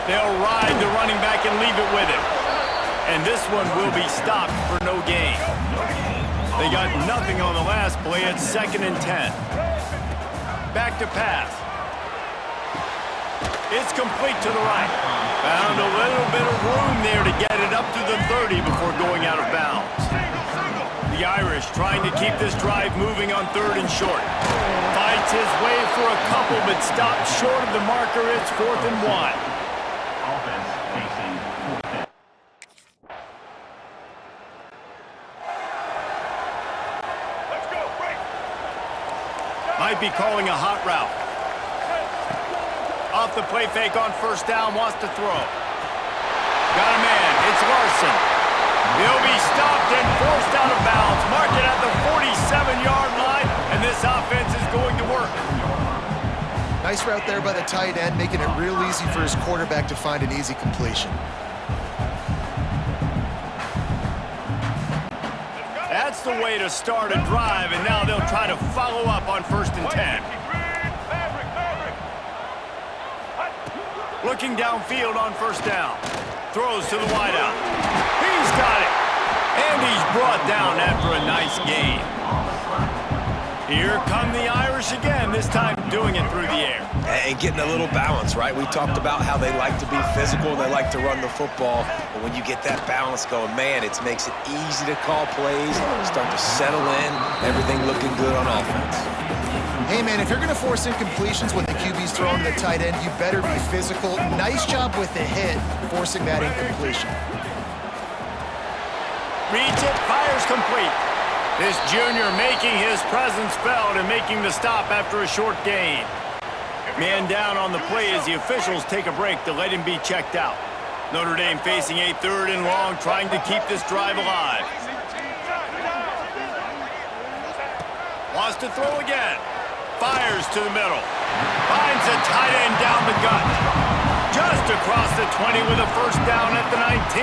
They'll ride the running back and leave it with him. And this one will be stopped for no gain. They got nothing on the last play. It's 2nd and 10. Back to pass. It's complete to the right. Found a little bit of room there to get it up to the 30 before going out of bounds. The Irish trying to keep this drive moving on 3rd and short. Fights his way for a couple, but stopped short of the marker. It's 4th and 1. Offense facing 4th. Let's go, break. Might be calling a hot route. Off the play fake on 1st down, wants to throw. Got a man, it's Larson. He'll be stopped and forced out of bounds. Mark it at the 47-yard line, and this offense is going to work. Nice route there by the tight end, making it real easy for his quarterback to find an easy completion. That's the way to start a drive, and now they'll try to follow up on 1st and 10. Looking downfield on 1st down. Throws to the wideout. He's got it. And he's brought down after a nice gain. Here come the Irish again, this time doing it through the air. And getting a little balance, right? We talked about how they like to be physical, they like to run the football. But when you get that balance going, man, it makes it easy to call plays, start to settle in, everything looking good on offense. Hey, man, if you're going to force incompletions when the QB's throwing to the tight end, you better be physical. Nice job with the hit, forcing that incompletion. Reads it, fires complete. This junior making his presence felt and making the stop after a short gain. Man down on the play as the officials take a break to let him be checked out. Notre Dame facing a 3rd and long, trying to keep this drive alive. Wants to throw again. Fires to the middle. Finds a tight end down the gut. Just across the 20 with a 1st down at the 19.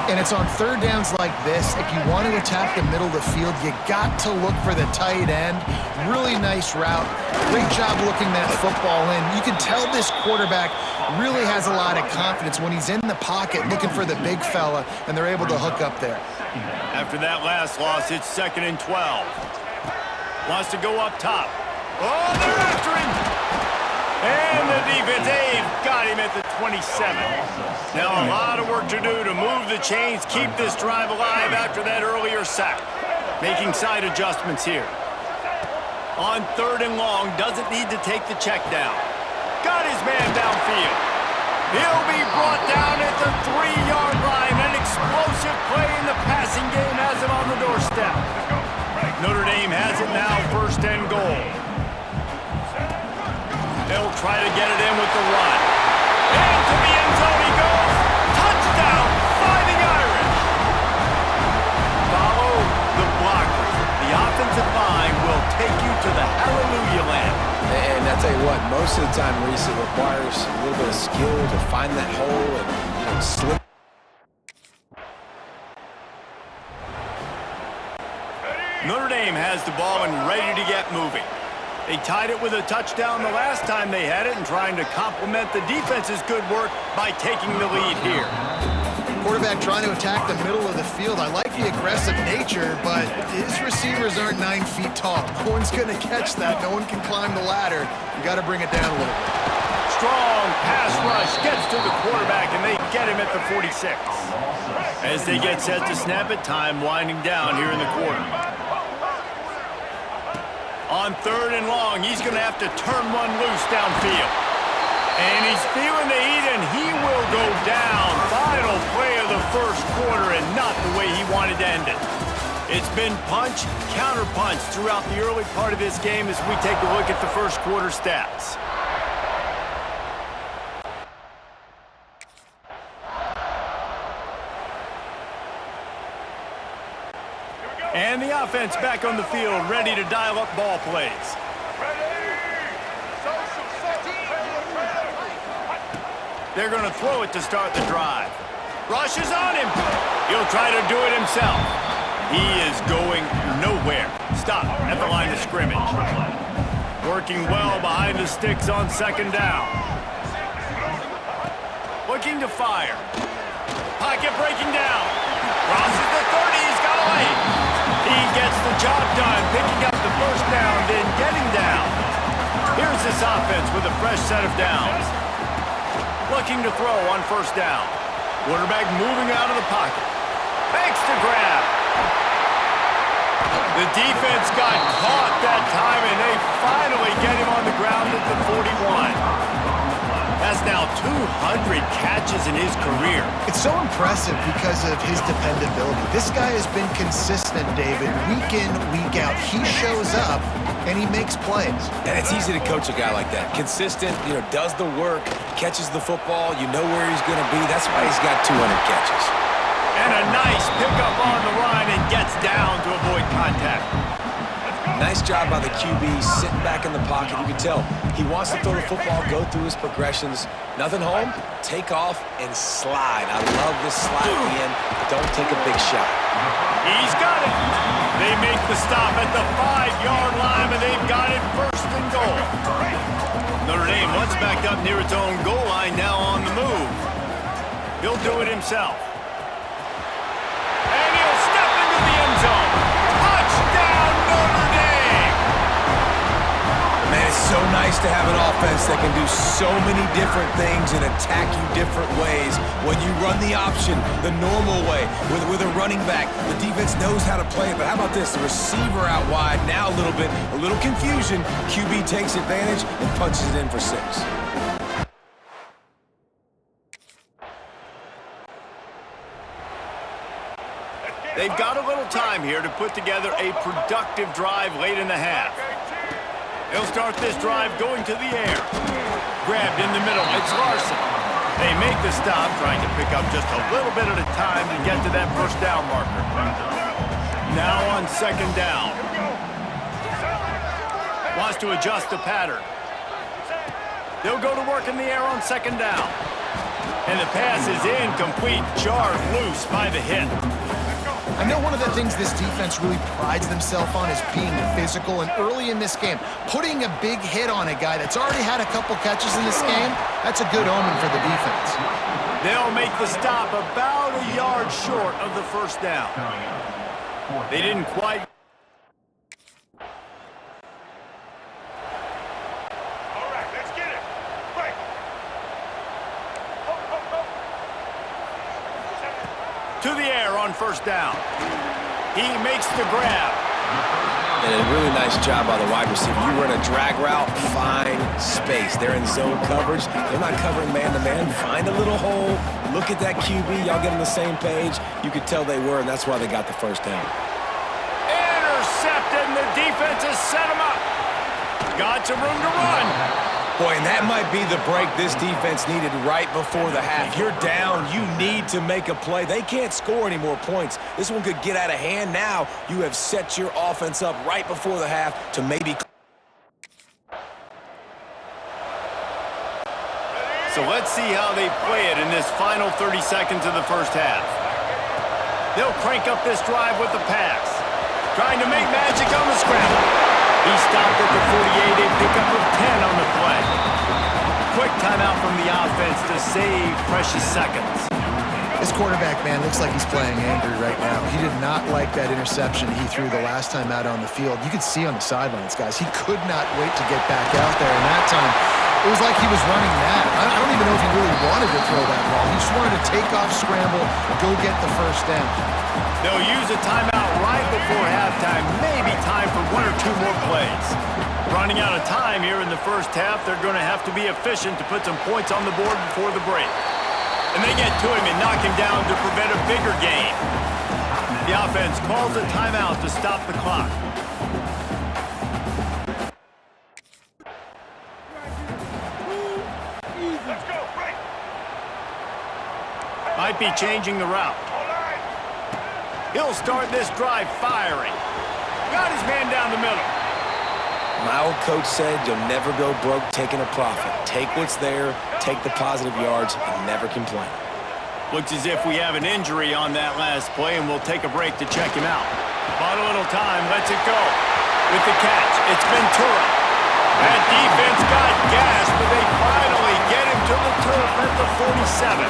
And it's on 3rd downs like this. If you want to attack the middle of the field, you got to look for the tight end. Really nice route. Great job looking that football in. You can tell this quarterback really has a lot of confidence when he's in the pocket looking for the big fella, and they're able to hook up there. After that last loss, it's 2nd and 12. Wants to go up top. Oh, they're after him! And the defense, they've got him at the 27. Now a lot of work to do to move the chains, keep this drive alive after that earlier sack. Making side adjustments here. On 3rd and long, doesn't need to take the check down. Got his man downfield. He'll be brought down at the 3-yard line. An explosive play in the passing game has him on the doorstep. Notre Dame has it now, 1st and goal. They'll try to get it in with the run. And to the end zone he goes. Touchdown, Fighting Irish. Follow the blockers. The offensive line will take you to the hallelujah land. And I tell you what, most of the time, Reese, it requires a little bit of skill to find that hole and slip. Notre Dame has the ball and ready to get moving. They tied it with a touchdown the last time they had it and trying to complement the defense's good work by taking the lead here. Quarterback trying to attack the middle of the field. I like the aggressive nature, but his receivers aren't 9 feet tall. No one's going to catch that. No one can climb the ladder. You got to bring it down a little bit. Strong pass rush gets to the quarterback, and they get him at the 46. As they get set to snap it, time winding down here in the quarter. On 3rd and long, he's going to have to turn one loose downfield. And he's feeling the heat, and he will go down. Final play of the 1st quarter, and not the way he wanted to end it. It's been punch, counter-punch throughout the early part of this game as we take a look at the 1st quarter stats. And the offense back on the field, ready to dial up ball plays. They're going to throw it to start the drive. Rushes on him. He'll try to do it himself. He is going nowhere. Stop at the line of scrimmage. Working well behind the sticks on 2nd down. Looking to fire. Pocket breaking down. Crosses the 30. He's got away. He gets the job done, picking up the first down, then getting down. Here's this offense with a fresh set of downs. Looking to throw on first down. Quarterback moving out of the pocket. Makes the grab. The defense got caught that time, and they finally get him on the ground at the 41. That's now 200 catches in his career. It's so impressive because of his dependability. This guy has been consistent, David, week in, week out. He shows up, and he makes plays. And it's easy to coach a guy like that. Consistent, does the work, catches the football, you know where he's going to be. That's why he's got 200 catches. And a nice pickup on the line and gets down to avoid contact. Nice job by the QB sitting back in the pocket. You can tell he wants to throw the football, go through his progressions. Nothing home, take off and slide. I love this slide at the end. Don't take a big shot. He's got it. They make the stop at the 5-yard line, and they've got it first and goal. Notre Dame, once backed up near its own goal line, now on the move. He'll do it himself. And he'll step into the end zone. Touchdown, Notre Dame! Man, it's so nice to have an offense that can do so many different things and attack you different ways. When you run the option the normal way with a running back, the defense knows how to play it. But how about this? The receiver out wide, now a little confusion. QB takes advantage and punches it in for 6. They've got a little time here to put together a productive drive late in the half. They'll start this drive going to the air. Grabbed in the middle, it's Larson. They make the stop, trying to pick up just a little bit at a time to get to that first down marker. Now on second down. Wants to adjust the pattern. They'll go to work in the air on second down. And the pass is incomplete, jarred loose by the hit. I know one of the things this defense really prides themselves on is being physical, and early in this game, putting a big hit on a guy that's already had a couple catches in this game, that's a good omen for the defense. They'll make the stop about a yard short of the first down. They didn't quite... To the air on first down. He makes the grab. And a really nice job by the wide receiver. You run a drag route, find space. They're in zone coverage. They're not covering man-to-man. Find a little hole. Look at that QB. Y'all get on the same page. You could tell they were, and that's why they got the first down. Intercepted, and the defense has set him up. Got some room to run. Boy, and that might be the break this defense needed right before the half. You're down. You need to make a play. They can't score any more points. This one could get out of hand now. You have set your offense up right before the half to maybe... So let's see how they play it in this final 30 seconds of the first half. They'll crank up this drive with the pass. Trying to make magic on the scramble. He stopped at the 48, a pickup of 10 on the play. Quick timeout from the offense to save precious seconds. This quarterback, man, looks like he's playing angry right now. He did not like that interception he threw the last time out on the field. You could see on the sidelines, guys, he could not wait to get back out there. And that time, it was like he was running mad. I don't even know if he really wanted to throw that ball. He just wanted to take off, scramble, go get the first down. They'll use a timeout right before halftime. Maybe time for 1 or 2 more plays. Running out of time here in the first half, they're going to have to be efficient to put some points on the board before the break. And they get to him and knock him down to prevent a bigger gain. The offense calls a timeout to stop the clock. Might be changing the route. He'll start this drive firing. Got his man down the middle. My old coach said you'll never go broke taking a profit. Take what's there, take the positive yards, and never complain. Looks as if we have an injury on that last play, and we'll take a break to check him out. Bought a little time, lets it go. With the catch, it's Ventura. That defense got gas, but they finally get him to the turf at the 47.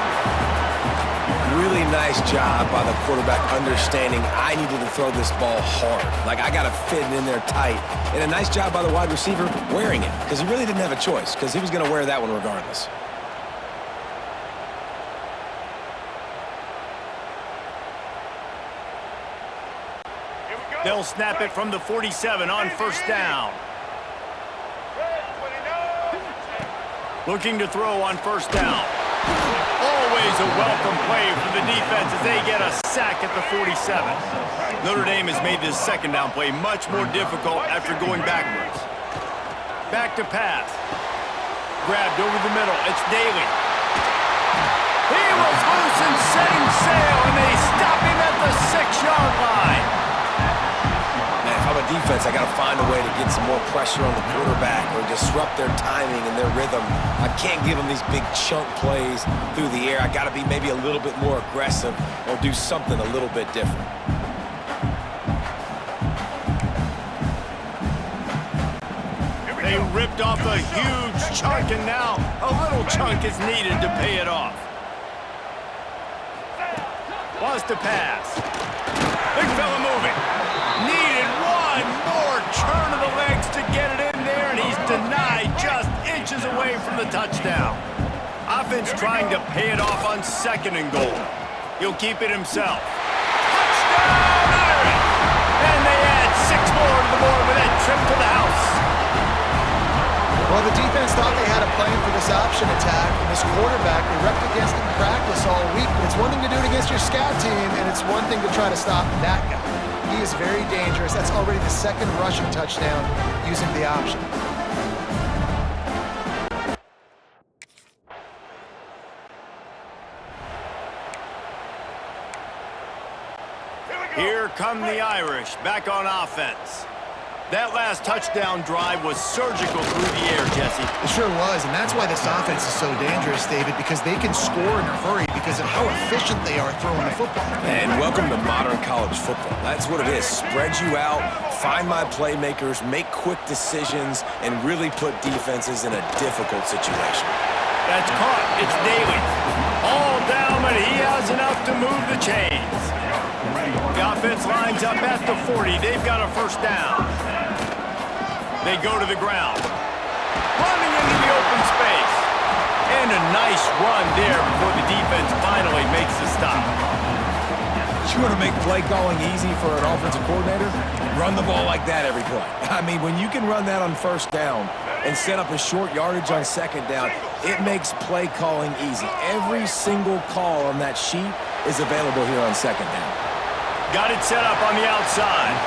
Really nice job by the quarterback understanding I needed to throw this ball hard. Like, I got to fit it in there tight. And a nice job by the wide receiver wearing it, because he really didn't have a choice, because he was going to wear that one regardless. They'll snap it from the 47 on first down. Looking to throw on first down. Always a welcome play for the defense as they get a sack at the 47. Notre Dame has made this second down play much more difficult after going backwards. Back to pass. Grabbed over the middle. It's Daly. He was loose and setting sail, and they stop him at the 6-yard line. Man, if I'm a defense, I got to find a way to get some more pressure on the quarterback or disrupt their timing and their rhythm. I can't give them these big chunk plays through the air. I got to be maybe a little bit more aggressive or do something a little bit different. They ripped off a huge chunk, and now a little chunk is needed to pay it off. Wants to pass. Big fella moving. Needed one more turn of the legs to get it in there, and he's denied just inches away from the touchdown. Offense trying to pay it off on 2nd and goal. He'll keep it himself. Touchdown, Irish! And they add 6 more to the board with that trip to the house. Well, the defense thought they had a plan for this option attack, and this quarterback, they repped against him in practice all week, but it's one thing to do it against your scout team, and it's one thing to try to stop that guy. He is very dangerous. That's already the 2nd rushing touchdown using the option. Here come the Irish, back on offense. That last touchdown drive was surgical through the air, Jesse. It sure was, and that's why this offense is so dangerous, David, because they can score in a hurry because of how efficient they are throwing the football. And welcome to modern college football. That's what it is. Spread you out, find my playmakers, make quick decisions, and really put defenses in a difficult situation. That's caught. It's Daly. All down, but he has enough to move the chains. The offense lines up at the 40. They've got a first down. They go to the ground. Running into the open space. And a nice run there before the defense finally makes the stop. You want to make play calling easy for an offensive coordinator? Run the ball like that every play. I mean, when you can run that on first down and set up a short yardage on 2nd down, it makes play calling easy. Every single call on that sheet is available here on 2nd down. Got it set up on the outside.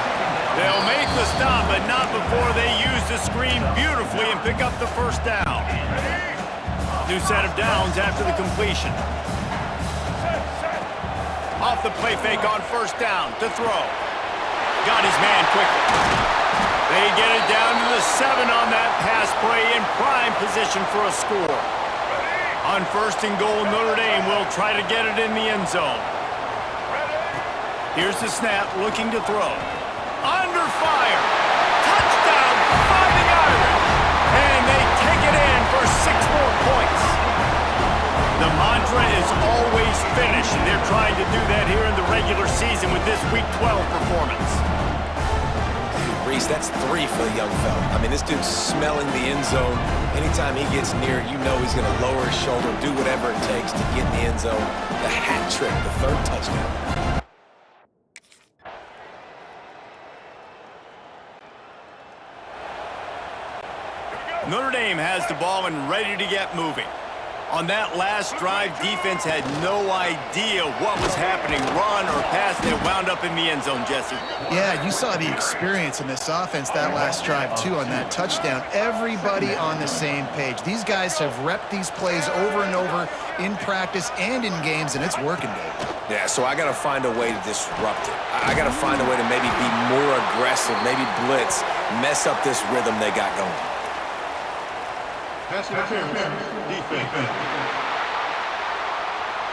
They'll make the stop, but not before they use the screen beautifully and pick up the first down. New set of downs after the completion. Off the play fake on first down to throw. Got his man quickly. They get it down to the 7 on that pass play in prime position for a score. On 1st and goal, Notre Dame will try to get it in the end zone. Here's the snap, looking to throw. Under fire. Touchdown, Fighting Irish. And they take it in for 6 more points. The mantra is always finish, and they're trying to do that here in the regular season with this Week 12 performance. Reese, that's 3 for the young fella. I mean, this dude's smelling the end zone. Anytime he gets near it, you know he's going to lower his shoulder, do whatever it takes to get in the end zone. The hat trick, the 3rd touchdown. Notre Dame has the ball and ready to get moving. On that last drive, defense had no idea what was happening, run or pass, and it wound up in the end zone, Jesse. Yeah, you saw the experience in this offense that last drive, too, on that touchdown. Everybody on the same page. These guys have repped these plays over and over in practice and in games, and it's working, Dave. Yeah, so I got to find a way to disrupt it. I got to find a way to maybe be more aggressive, maybe blitz, mess up this rhythm they got going. Pass interference. Defense.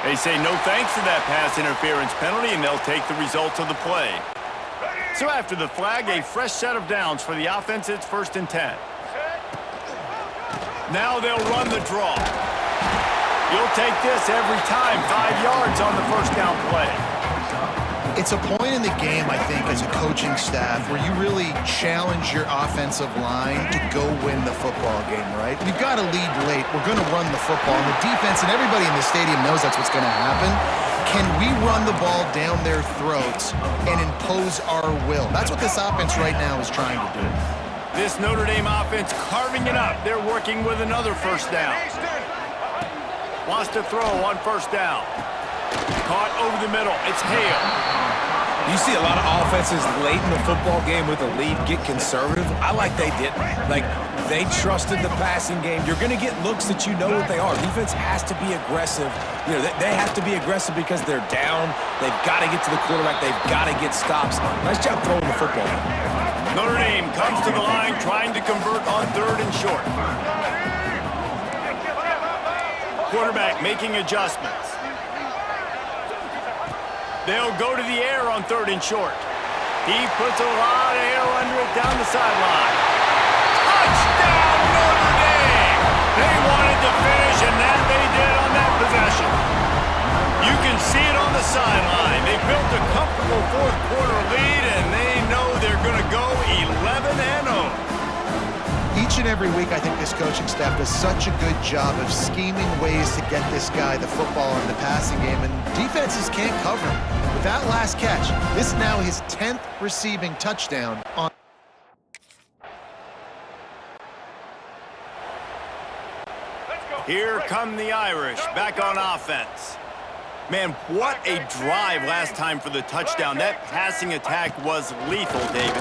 They say no thanks to that pass interference penalty, and they'll take the results of the play. So after the flag, a fresh set of downs for the offense. It's 1st and 10. Now they'll run the draw. You'll take this every time. 5 yards on the first down play. It's a point in the game, I think, as a coaching staff where you really challenge your offensive line to go win the football game, right? We've got to lead late. We're going to run the football. And the defense and everybody in the stadium knows that's what's going to happen. Can we run the ball down their throats and impose our will? That's what this offense right now is trying to do. This Notre Dame offense carving it up. They're working with another first down. Wants to throw on first down. Caught over the middle. It's Hale. You see a lot of offenses late in the football game with a lead get conservative. I like they didn't. Like, they trusted the passing game. You're going to get looks that you know what they are. Defense has to be aggressive. You know, they have to be aggressive because they're down. They've got to get to the quarterback. They've got to get stops. Nice job throwing the football. Notre Dame comes to the line trying to convert on 3rd and short. Quarterback making adjustments. They'll go to the air on 3rd and short. He puts a lot of air under it down the sideline. Touchdown, Notre Dame! They wanted to finish, and that they did on that possession. You can see it on the sideline. They built a comfortable 4th quarter lead, and they know they're going to go 11-0. Each and every week, I think this coaching staff does such a good job of scheming ways to get this guy the football in the passing game, and defenses can't cover him. With that last catch, this is now his 10th receiving touchdown on. Here come the Irish, back on offense. Man, what a drive last time for the touchdown. That passing attack was lethal, David.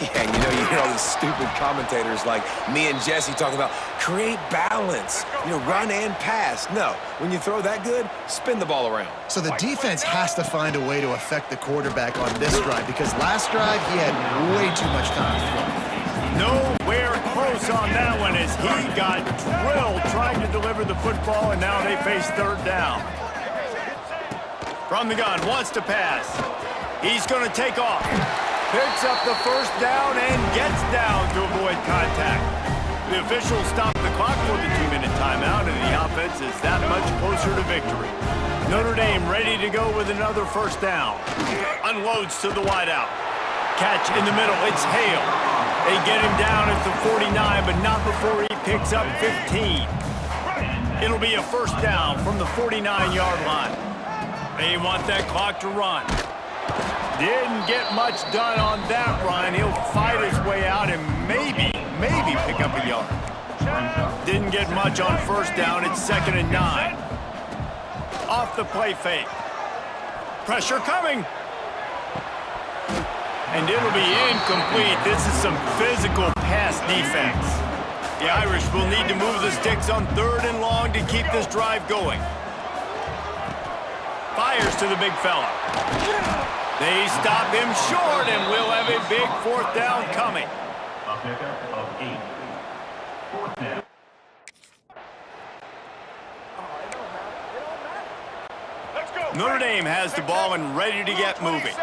Yeah, you hear all these stupid commentators like me and Jesse talking about create balance, run and pass. No, when you throw that good, spin the ball around. So the defense has to find a way to affect the quarterback on this drive because last drive he had way too much time to throw. Nowhere close on that one as he got drilled trying to deliver the football, and now they face 3rd down. From the gun, wants to pass. He's going to take off. Picks up the first down and gets down to avoid contact. The officials stop the clock for the 2-minute timeout, and the offense is that much closer to victory. Notre Dame ready to go with another first down. Unloads to the wideout. Catch in the middle. It's Hale. They get him down at the 49, but not before he picks up 15. It'll be a first down from the 49-yard line. They want that clock to run. Didn't get much done on that run. He'll fight his way out and maybe pick up a yard. Didn't get much on first down. It's 2nd and 9. Off the play fake. Pressure coming. And it'll be incomplete. This is some physical pass defense. The Irish will need to move the sticks on 3rd and long to keep this drive going. Fires to the big fella. They stop him short, and we'll have a big 4th down coming. A pickup of 8. 4th down. Notre Dame has the ball and ready to get moving.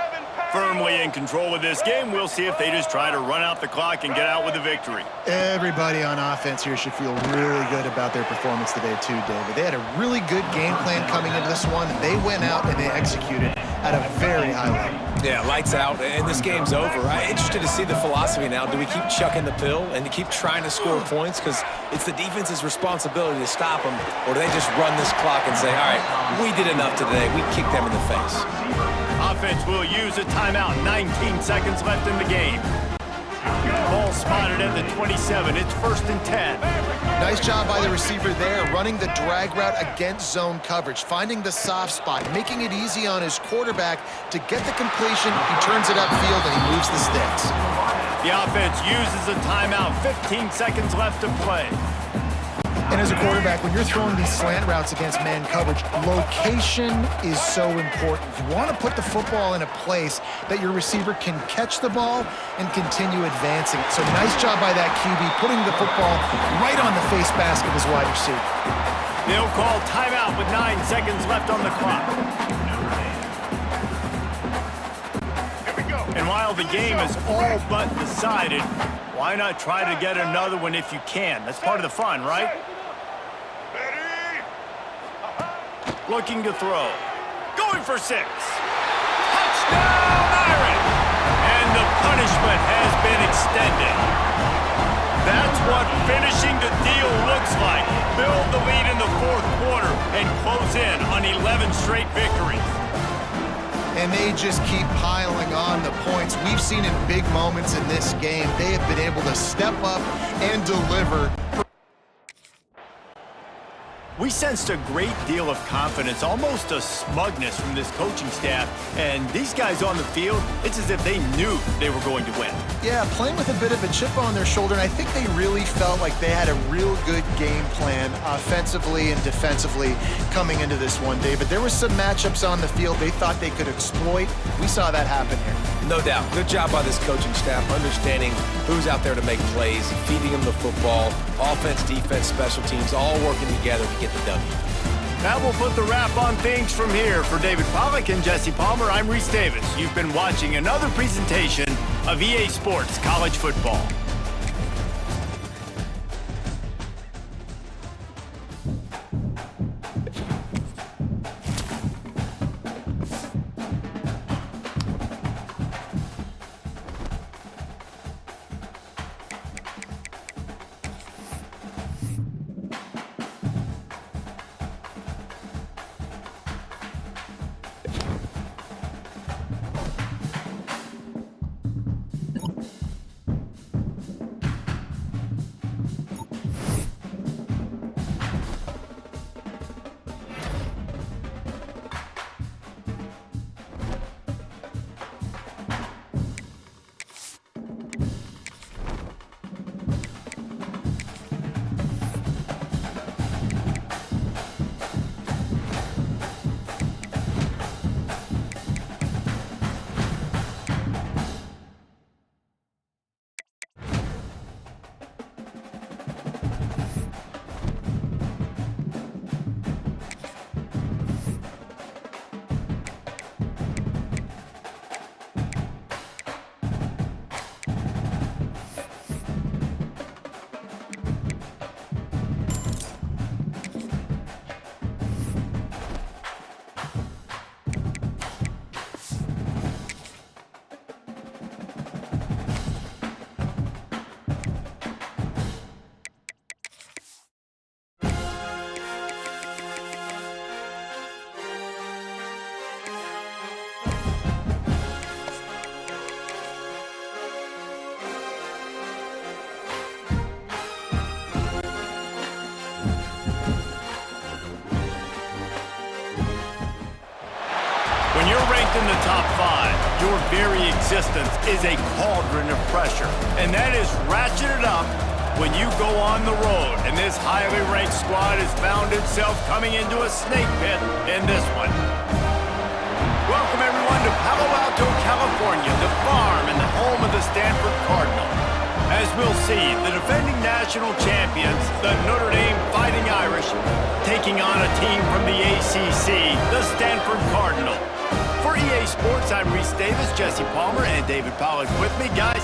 Firmly in control of this game. We'll see if they just try to run out the clock and get out with a victory. Everybody on offense here should feel really good about their performance today too, David. They had a really good game plan coming into this one, and they went out and they executed at a very high level. Yeah, lights out, and this game's over. I'm interested to see the philosophy now. Do we keep chucking the pill and to keep trying to score points because it's the defense's responsibility to stop them, or do they just run this clock and say, all right, we did enough today. We kicked them in the face. Offense will use a timeout. 19 seconds left in the game. Ball spotted at the 27. It's 1st and 10. Nice job by the receiver there, running the drag route against zone coverage, finding the soft spot, making it easy on his quarterback to get the completion. He turns it upfield and he moves the sticks. The offense uses a timeout. 15 seconds left to play. And as a quarterback, when you're throwing these slant routes against man coverage, location is so important. You want to put the football in a place that your receiver can catch the ball and continue advancing. So nice job by that QB, putting the football right on the face mask of his wide receiver. They'll call timeout with 9 seconds left on the clock. And while the game is all but decided, why not try to get another one if you can? That's part of the fun, right? looking to throw. Going for 6. Touchdown, Irish! And the punishment has been extended. That's what finishing the deal looks like. Build the lead in the fourth quarter and close in on 11 straight victories. And they just keep piling on the points. We've seen in big moments in this game, they have been able to step up and deliver. We sensed a great deal of confidence, almost a smugness from this coaching staff. And these guys on the field, it's as if they knew they were going to win. Yeah, playing with a bit of a chip on their shoulder, and I think they really felt like they had a real good game plan offensively and defensively coming into this one, David. There were some matchups on the field they thought they could exploit. We saw that happen here. No doubt. Good job by this coaching staff, understanding who's out there to make plays, feeding them the football, offense, defense, special teams, all working together to get the W. That will put the wrap on things from here. For David Pollack and Jesse Palmer, I'm Reese Davis. You've been watching another presentation of EA Sports College Football. When you're ranked in the top 5, your very existence is a cauldron of pressure. And that is ratcheted up when you go on the road. And this highly ranked squad has found itself coming into a snake pit in this one. Welcome everyone to Palo Alto, California, the farm and the home of the Stanford Cardinal. As we'll see, the defending national champions, the Notre Dame Fighting Irish, taking on a team from the ACC, the Stanford Cardinal. For EA Sports, I'm Reese Davis, Jesse Palmer, and David Pollack with me. Guys,